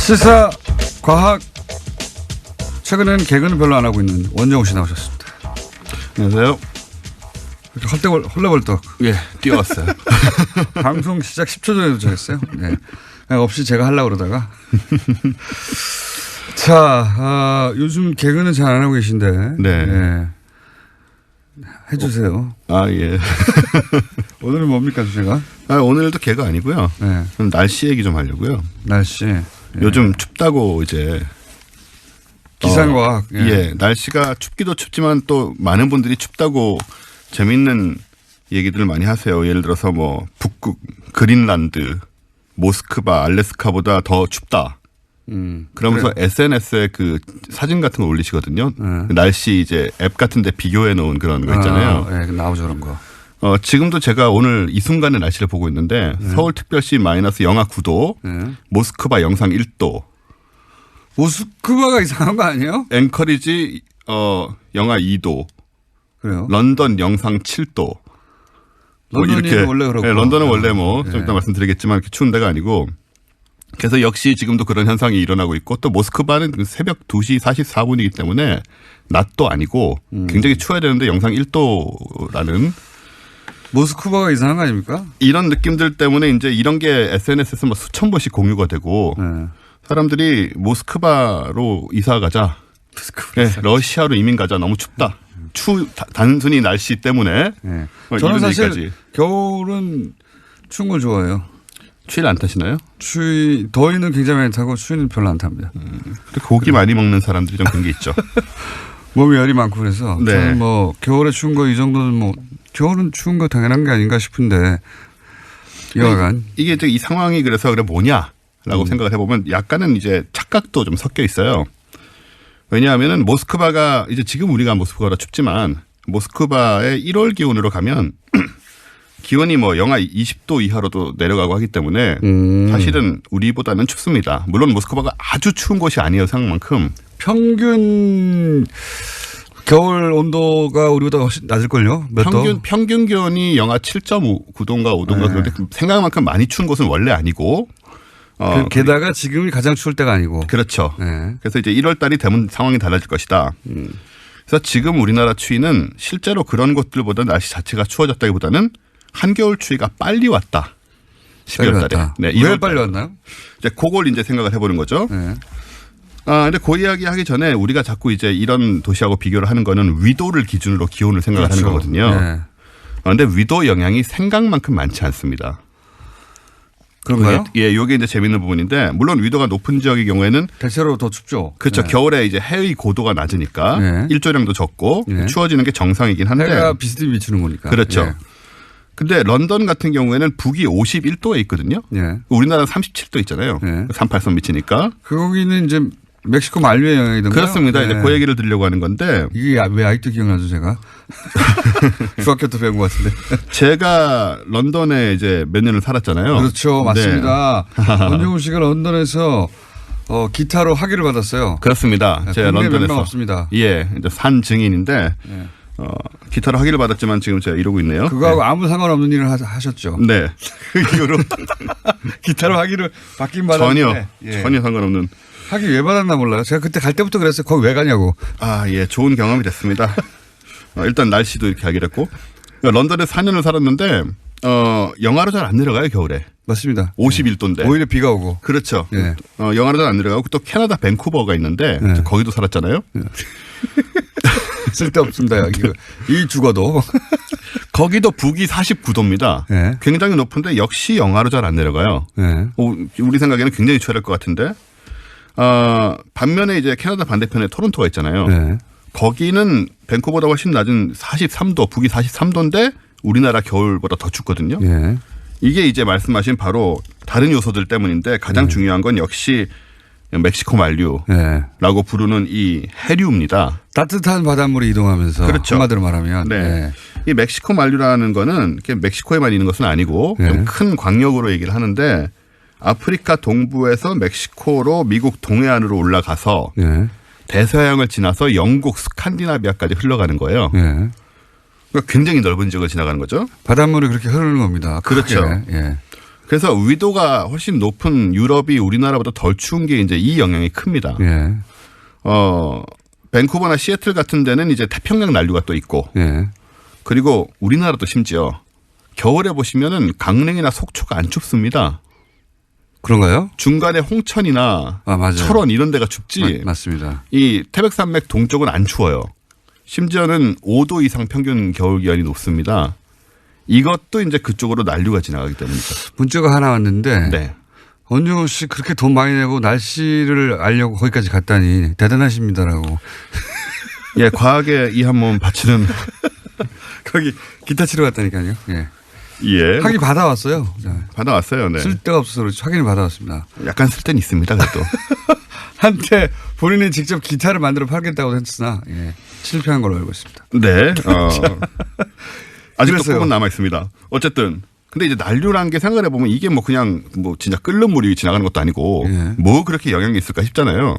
시사 과학 최근에는 개그는 별로 안 하고 있는 원정우 씨 나오셨습니다. 안녕하세요. 이렇게 헐레벌떡 예, 뛰어왔어요. 방송 시작 10초 전에 도착했어요. 네. 없이 제가 하려고 그러다가 자 요즘 개그는 잘 안 하고 계신데 네. 네. 해주세요. 아 예. 오늘은 뭡니까 주제가? 오늘도 개가 아니고요. 네. 날씨 얘기 좀 하려고요. 날씨. 요즘 춥다고 이제 기상과학. 예, 날씨가 춥기도 춥지만 또 많은 분들이 춥다고 재밌는 얘기들을 많이 하세요. 예를 들어서 뭐 북극, 그린란드, 모스크바, 알래스카보다 더 춥다. 그러면서 그래. SNS에 그 사진 같은 거 올리시거든요. 날씨 이제 앱 같은 데 비교해 놓은 그런 거 있잖아요. 네, 나오죠 그런 거. 지금도 제가 오늘 이 순간의 날씨를 보고 있는데 서울특별시 마이너스 영하 9도, 모스크바 영상 1도. 모스크바가 이상한 거 아니에요? 앵커리지 영하 2도. 그래요? 런던 영상 7도. 런던이 이렇게 원래 그렇고. 네, 런던은 원래 뭐 좀 이따 말씀드리겠지만 이렇게 추운 데가 아니고. 그래서 역시 지금도 그런 현상이 일어나고 있고 또 모스크바는 새벽 2시 44분이기 때문에 낮도 아니고 굉장히 추워야 되는데 영상 1도라는. 모스크바가 이상한 거 아닙니까? 이런 느낌들 때문에 이제 이런 게 SNS에서 뭐 수천 번씩 공유가 되고 사람들이 모스크바로 이사 가자. 네, 러시아로 이민 가자. 너무 춥다. 단순히 날씨 때문에. 네. 저는 사실 얘기까지. 겨울은 추운 걸 좋아해요. 추위를 안 타시나요? 더위는 굉장히 많이 타고 추위는 별로 안 탑니다. 고기 많이 먹는 사람들이 좀 그런 게 있죠. 몸에 열이 많고 그래서 네. 저는 뭐 겨울에 추운 거 이 정도는 뭐 겨울은 추운 거 당연한 게 아닌가 싶은데 여하간 이게 이제 이 상황이 그래 뭐냐라고 생각을 해보면 약간은 이제 착각도 좀 섞여 있어요. 왜냐하면은 모스크바가 이제 지금 우리가 모스크바가 춥지만 모스크바의 1월 기온으로 가면 기온이 뭐 영하 20도 이하로도 내려가고 하기 때문에 사실은 우리보다는 춥습니다. 물론 모스크바가 아주 추운 곳이 아니에요. 생각만큼. 평균 겨울 온도가 우리보다 훨씬 낮을걸요? 몇 도? 평균 기온이 영하 7.9도인가 5도인가 네. 그런데 생각만큼 많이 추운 곳은 원래 아니고. 게다가 지금이 가장 추울 때가 아니고. 그렇죠. 네. 그래서 이제 1월 달이 되면 상황이 달라질 것이다. 그래서 지금 우리나라 추위는 실제로 그런 곳들보다 날씨 자체가 추워졌다기보다는 한겨울 추위가 빨리 왔다. 12월 달에. 네, 왜 빨리 왔나요? 이제 그걸 이제 생각을 해보는 거죠. 네. 근데 그 이야기 하기 전에 우리가 자꾸 이제 이런 도시하고 비교를 하는 거는 위도를 기준으로 기온을 생각을 그렇죠. 하는 거거든요. 네. 그런데 위도 영향이 생각만큼 많지 않습니다. 그런가요? 예, 이게 이제 재밌는 부분인데 물론 위도가 높은 지역의 경우에는 대체로 더 춥죠. 그렇죠. 네. 겨울에 이제 해의 고도가 낮으니까 네. 일조량도 적고 네. 추워지는 게 정상이긴 한데 해가 비스듬히 비추는 거니까. 그렇죠. 네. 근데 런던 같은 경우에는 북이 51도에 있거든요. 네. 우리나라는 38도 있잖아요. 네. 38선 미치니까. 거기는 이제 멕시코 만류의 영향이던가요? 그렇습니다. 네. 이제 그 얘기를 드리려고 하는 건데. 이게 왜 아직도 기억나죠, 제가? 중학교 때 배운 것 같은데. 제가 런던에 이제 몇 년을 살았잖아요. 그렇죠. 맞습니다. 원정우 씨가 런던에서 기타로 학위를 받았어요. 그렇습니다. 제가 런던에서. 없습니다. 예, 이제 산 증인인데. 네. 기타로 학위를 받았지만 지금 제가 이러고 있네요. 그거하고 네. 아무 상관없는 일을 하셨죠. 네. 그 이후로 기타로 학위를 받긴 받았는데. 전혀 상관없는. 학위 왜 받았나 몰라요. 제가 그때 갈 때부터 그랬어요. 거기 왜 가냐고. 예. 좋은 경험이 됐습니다. 일단 날씨도 이렇게 하기로 했고. 런던에 4년을 살았는데 영하로 잘 안 내려가요. 겨울에. 맞습니다. 51도인데. 오히려 비가 오고. 그렇죠. 네. 영하로 잘 안 내려가고 또 캐나다 밴쿠버가 있는데 네. 거기도 살았잖아요. 네. 쓸데없습니다. 이 죽어도. 거기도 북이 49도입니다. 네. 굉장히 높은데 역시 영하로 잘 안 내려가요. 네. 우리 생각에는 굉장히 추워할 것 같은데. 반면에 이제 캐나다 반대편에 토론토가 있잖아요. 네. 거기는 밴쿠버보다 훨씬 낮은 43도, 북이 43도인데 우리나라 겨울보다 더 춥거든요. 네. 이게 이제 말씀하신 바로 다른 요소들 때문인데 가장 중요한 건 역시 멕시코 만류라고 네. 부르는 이 해류입니다. 따뜻한 바닷물이 이동하면서 그렇죠. 한마디로 말하면 네. 네. 이 멕시코 만류라는 거는 멕시코에만 있는 것은 아니고 네. 좀 큰 광역으로 얘기를 하는데 아프리카 동부에서 멕시코로 미국 동해안으로 올라가서 네. 대서양을 지나서 영국 스칸디나비아까지 흘러가는 거예요. 네. 그러니까 굉장히 넓은 지역을 지나가는 거죠. 바닷물이 그렇게 흐르는 겁니다. 그렇죠. 예. 그래서 위도가 훨씬 높은 유럽이 우리나라보다 덜 추운 게 이제 이 영향이 큽니다. 예. 밴쿠버나 시애틀 같은 데는 이제 태평양 난류가 또 있고 예. 그리고 우리나라도 심지어 겨울에 보시면은 강릉이나 속초가 안 춥습니다. 그런가요? 중간에 홍천이나 맞아요. 철원 이런 데가 춥지. 맞습니다. 이 태백산맥 동쪽은 안 추워요. 심지어는 5도 이상 평균 겨울 기온이 높습니다. 이것도 이제 그쪽으로 난류가 지나가기 때문이죠. 문자가 하나 왔는데 네. 원종우 씨 그렇게 돈 많이 내고 날씨를 알려고 거기까지 갔다니 대단하십니다라고. 예, 과학에 이 한 몸 바치는 거기 기타 치러 갔다니까요. 예. 예. 확인 받아왔어요. 받아왔어요. 네. 쓸 데가 없어서 그렇지 확인을 받아왔습니다. 약간 쓸 때는 있습니다. 그래도. 한때 본인이 직접 기타를 만들어 팔겠다고 했으나 예. 실패한 걸로 알고 있습니다. 네. 아직도 그래서요. 꿈은 남아 있습니다. 어쨌든 근데 이제 난류라는 게 생각을 해보면 이게 뭐 그냥 뭐 진짜 끓는 물이 지나가는 것도 아니고 예. 뭐 그렇게 영향이 있을까 싶잖아요.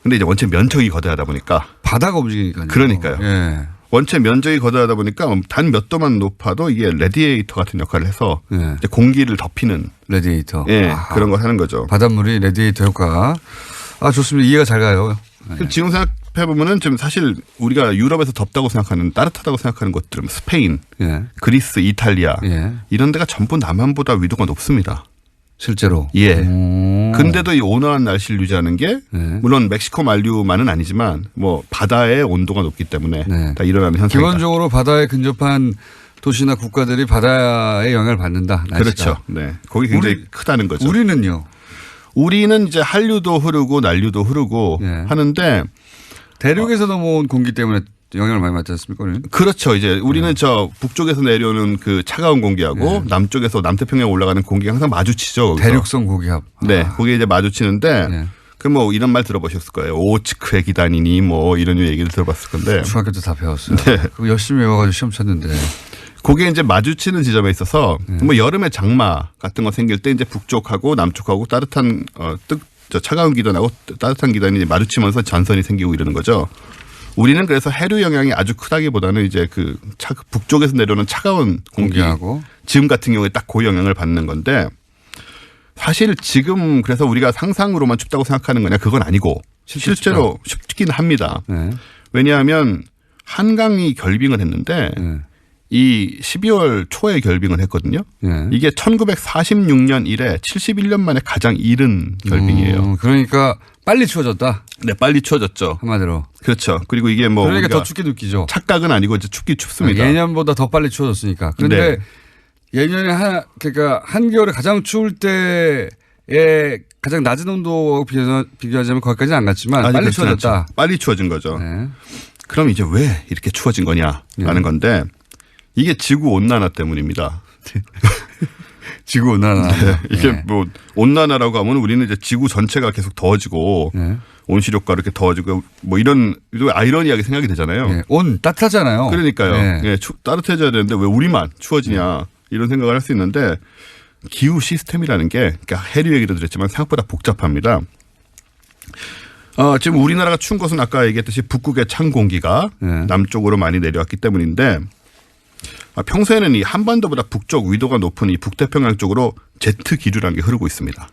근데 이제 원체 면적이 거대하다 보니까 바다가 움직이니까요. 그러니까요. 예. 원체 면적이 거대하다 보니까 단 몇 도만 높아도 이게 레디에이터 같은 역할을 해서 예. 이제 공기를 덮이는 레디에이터. 예, 그런 걸 하는 거죠. 바닷물이 레디에이터 효과. 좋습니다. 이해가 잘 가요. 예. 지금 생각해 보면은 지금 사실 우리가 유럽에서 덥다고 생각하는 따뜻하다고 생각하는 곳들은 스페인, 예. 그리스, 이탈리아 예. 이런 데가 전부 남한보다 위도가 높습니다. 실제로. 예. 오. 근데도 이 온화한 날씨를 유지하는 게 네. 물론 멕시코 만류만은 아니지만 뭐 바다의 온도가 높기 때문에 네. 다 일어나는 현상이다. 기본적으로 바다에 근접한 도시나 국가들이 바다의 영향을 받는다. 날씨가. 그렇죠. 네. 거기 굉장히 크다는 거죠. 우리는요. 우리는 이제 한류도 흐르고 난류도 흐르고 네. 하는데 대륙에서 넘어온 공기 때문에 영향을 많이 받지 않습니까? 우리는? 그렇죠. 이제 우리는 저 북쪽에서 내려오는 그 차가운 공기하고 남쪽에서 남태평양 올라가는 공기가 항상 마주치죠. 거기서. 대륙성 고기압. 네. 거기에 이제 마주치는데 네. 그 뭐 이런 말 들어보셨을 거예요. 오츠크의 기단이니 뭐 이런 얘기를 들어봤을 건데. 중학교 때 다 배웠어요. 네. 그거 열심히 외워가지고 시험 쳤는데. 그게 이제 마주치는 지점에 있어서 뭐 여름에 장마 같은 거 생길 때 이제 북쪽하고 남쪽하고 따뜻한 저 차가운 기단하고 따뜻한 기단이 이제 마주치면서 전선이 생기고 이러는 거죠. 우리는 그래서 해류 영향이 아주 크다기보다는 이제 그 북쪽에서 내려오는 차가운 공기하고. 지금 같은 경우에 딱 그 영향을 받는 건데 사실 지금 그래서 우리가 상상으로만 춥다고 생각하는 거냐 그건 아니고 실제로 춥긴 합니다. 네. 왜냐하면 한강이 결빙을 했는데 네. 이 12월 초에 결빙을 했거든요. 네. 이게 1946년 이래 71년 만에 가장 이른 결빙이에요. 그러니까 빨리 추워졌다. 네, 빨리 추워졌죠. 한마디로. 그렇죠. 그리고 이게 뭐 그러니까 우리가 더 춥게 느끼죠. 착각은 아니고 이제 춥기 춥습니다. 예년보다 더 빨리 추워졌으니까. 그런데 예년에 그러니까 한겨울에 가장 추울 때에 가장 낮은 온도하고 비교하자면 거기까지는 안 갔지만 빨리 추워졌다. 빨리 추워진 거죠. 네. 그럼 이제 왜 이렇게 추워진 거냐라는 건데 이게 지구 온난화 때문입니다. 지구 온난화. 네. 이게 네. 뭐 온난화라고 하면 우리는 이제 지구 전체가 계속 더워지고 네. 온실효과 이렇게 더워지고 뭐 이런 아이러니하게 생각이 되잖아요. 네. 온 따뜻하잖아요. 그러니까요. 네. 예, 따뜻해져야 되는데 왜 우리만 추워지냐 이런 생각을 할 수 있는데 기후 시스템이라는 게 그러니까 해류 얘기도 드렸지만 생각보다 복잡합니다. 지금 우리나라가 추운 것은 아까 얘기했듯이 북극의 찬 공기가 남쪽으로 많이 내려왔기 때문인데 평소에는 이 한반도보다 북쪽 위도가 높은 이 북태평양 쪽으로 제트 기류라는 게 흐르고 있습니다.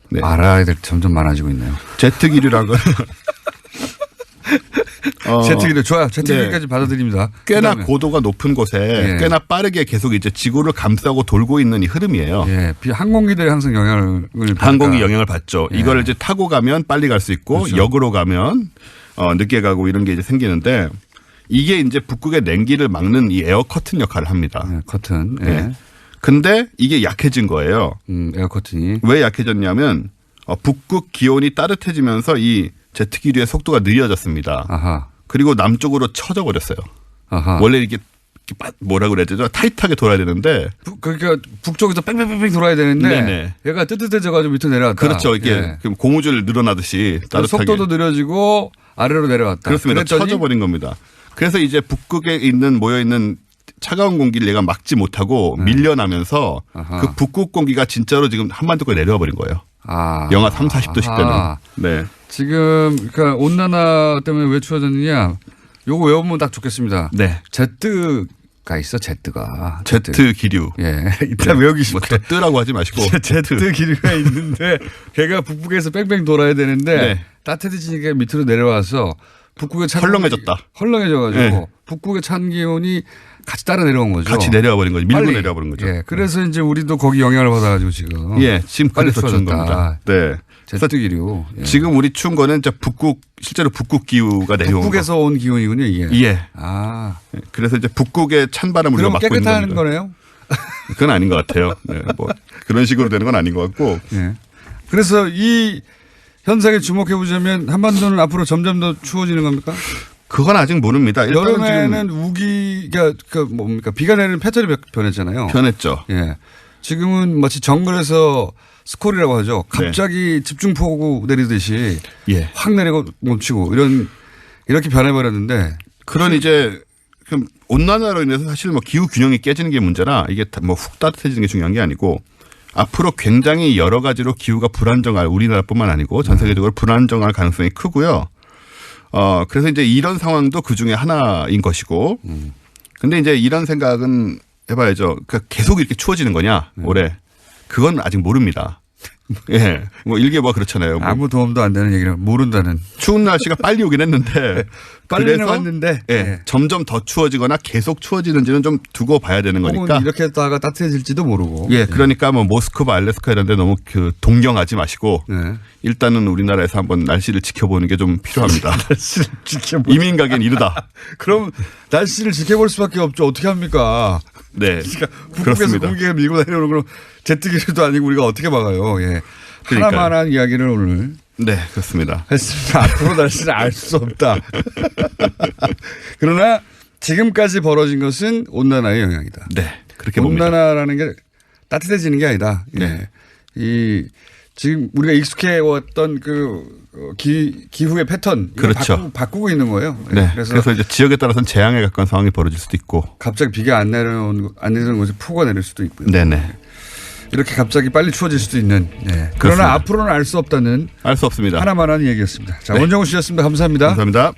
네. 알아야 될 게 점점 많아지고 있네요. 제트 기류라는 건 제트 기류 좋아요. 제트 기류까지 받아들입니다. 꽤나 그다음에. 고도가 높은 곳에 꽤나 빠르게 계속 이제 지구를 감싸고 돌고 있는 이 흐름이에요. 예, 항공기들이 항상 영향을 항공기 영향을 받죠. 이걸 이제 타고 가면 빨리 갈 수 있고 그렇죠. 역으로 가면 늦게 가고 이런 게 이제 생기는데 이게 이제 북극의 냉기를 막는 이 에어 커튼 역할을 합니다. 네, 커튼. 예. 네. 근데 이게 약해진 거예요. 에어 커튼이. 왜 약해졌냐면 북극 기온이 따뜻해지면서 이 제트 기류의 속도가 느려졌습니다. 아하. 그리고 남쪽으로 쳐져 버렸어요. 아하. 원래 이게 뭐라 그래야 되죠? 타이트하게 돌아야 되는데. 그러니까 북쪽에서 뺑뺑뺑뺑 돌아야 되는데 네네. 얘가 뜨뜻해져가지고 밑으로 내려왔다. 그렇죠. 이게 고무줄 늘어나듯이 따뜻하게. 속도도 느려지고 아래로 내려왔다. 그렇습니다. 쳐져버린 겁니다. 그래서 이제 북극에 모여 있는 차가운 공기를 얘가 막지 못하고 밀려나면서 그 북극 공기가 진짜로 지금 한반도까지 내려와 버린 거예요. 영하 3, 40도씩 되는. 네. 지금 그러니까 온난화 때문에 왜 추워졌느냐? 요거 외우면 딱 좋겠습니다. 네. 제트 Z가 있어. Z가. Z 기류. 예. 이따 외우기 쉽게. 뭐 뜨라고 하지 마시고. Z 기류가 있는데 걔가 북극에서 뺑뺑 돌아야 되는데 네. 따뜻해지니까 밑으로 내려와서 북극의 찬 헐렁해졌다. 헐렁해져가지고 네. 북극의 찬 기온이 같이 따라 내려온 거죠. 같이 내려와 버린 거죠. 밀고 빨리. 내려와 버린 거죠. 예. 그래서 이제 우리도 거기 영향을 받아가지고 지금. 예. 지금 빨리 그래서 추운 추워졌다. 겁니다. 네. Z 기류. 예. 지금 우리 추운 거는 이제 실제로 북극 기후가 내려온 북극에서 온 기온이군요, 이게. 거. 예. 아. 그래서 이제 북극의 찬 바람을 그럼 막고 있는 깨끗한 겁니다. 거네요? 그건 아닌 것 같아요. 네. 뭐 그런 식으로 되는 건 아닌 것 같고. 예. 그래서 이 현상에 주목해 보자면 한반도는 앞으로 점점 더 추워지는 겁니까? 그건 아직 모릅니다. 일단은 여름에는 지금 우기가 뭡니까? 비가 내리는 패턴이 변했잖아요. 변했죠. 예. 지금은 마치 정글에서 스콜이라고 하죠. 갑자기 집중폭우 내리듯이 예. 확 내리고 멈추고 이렇게 변해버렸는데 그런 이제 그럼 온난화로 인해서 사실 뭐 기후 균형이 깨지는 게 문제라 이게 뭐 훅 따뜻해지는 게 중요한 게 아니고 앞으로 굉장히 여러 가지로 기후가 불안정할 우리나라뿐만 아니고 전 세계적으로 불안정할 가능성이 크고요. 그래서 이제 이런 상황도 그 중에 하나인 것이고. 근데 이제 이런 생각은 해봐야죠. 그러니까 계속 이렇게 추워지는 거냐 올해. 그건 아직 모릅니다. 예. 뭐 일개보가 그렇잖아요. 뭐 아무 도움도 안 되는 얘기를 모른다는. 추운 날씨가 빨리 오긴 했는데 빨리는 그래서 왔는데 예, 예. 점점 더 추워지거나 계속 추워지는지는 좀 두고 봐야 되는 혹은 거니까. 이렇게 했다가 따뜻해질지도 모르고. 예, 그러니까 뭐 모스크바, 알래스카 이런 데 너무 동경하지 마시고 네. 일단은 우리나라에서 한번 날씨를 지켜보는 게 좀 필요합니다. 날씨를 지켜보. 이민 가기엔 이르다. 그럼 날씨를 지켜볼 수밖에 없죠. 어떻게 합니까? 네. 그러니까 북극에서 그렇습니다. 공기가 밀고 다니는 그럼 제트기류도 아니고 우리가 어떻게 막아요? 예. 그러니까요. 하나만한 이야기를 오늘 네, 그렇습니다. 했습니다. 앞으로 날씨를 알 수 없다. 그러나 지금까지 벌어진 것은 온난화의 영향이다. 네, 그렇게 봅니다. 온난화라는 게 따뜻해지는 게 아니다. 예. 네. 이 지금 우리가 익숙해 왔던 기후의 패턴 이걸 그렇죠. 바꾸고 있는 거예요. 예. 네, 그래서 그래서 이제 지역에 따라서는 재앙에 가까운 상황이 벌어질 수도 있고. 갑자기 비가 안 내리는 곳에 폭우가 내릴 수도 있고요. 네네. 이렇게 갑자기 빨리 추워질 수도 있는. 예. 그렇습니다. 그러나 앞으로는 알 수 없다는 알 수 없습니다. 하나만한 얘기였습니다. 자, 네. 원정우 씨였습니다. 감사합니다. 감사합니다.